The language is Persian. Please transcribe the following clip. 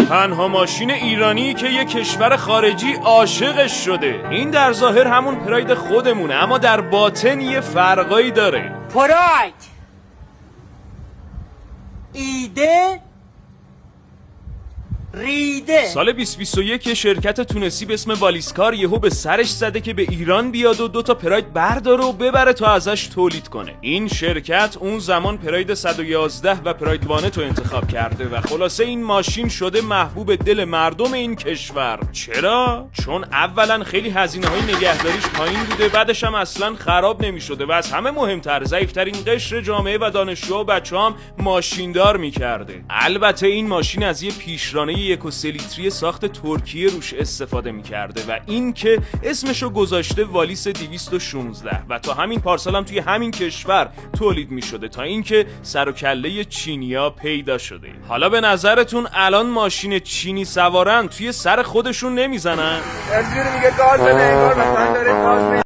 تنها ماشین ایرانی که یک کشور خارجی عاشقش شده. این در ظاهر همون پراید خودمونه، اما در باطن یه فرقایی داره. پراید ایده ریده. سال 2021 شرکت تونسی به اسم والیسکار یهو به سرش زده که به ایران بیاد و 2 تا پراید برداره و ببره تا ازش تولید کنه. این شرکت اون زمان پراید 111 و پراید وانت رو انتخاب کرده و خلاصه این ماشین شده محبوب دل مردم این کشور. چرا؟ چون اولا خیلی هزینه‌های نگهداریش پایین بوده، بعدش هم اصلا خراب نمی‌شده و از همه مهمتر ضعیف‌ترین قشر جامعه و دانشجوها و بچه‌ها هم ماشیندار می‌کرده. البته این ماشین از یه پیشرانه 1.3 لیتری ساخت ترکیه روش استفاده می‌کرده و این که اسمشو گذاشته والیس 216 و تا همین پارسال هم توی همین کشور تولید می‌شده تا اینکه سر و کله چینیا پیدا شده. حالا به نظرتون الان ماشین چینی سوارن توی سر خودشون نمیزنن؟ اینجوری میگه گاز بده، انگار مثلا داره گاز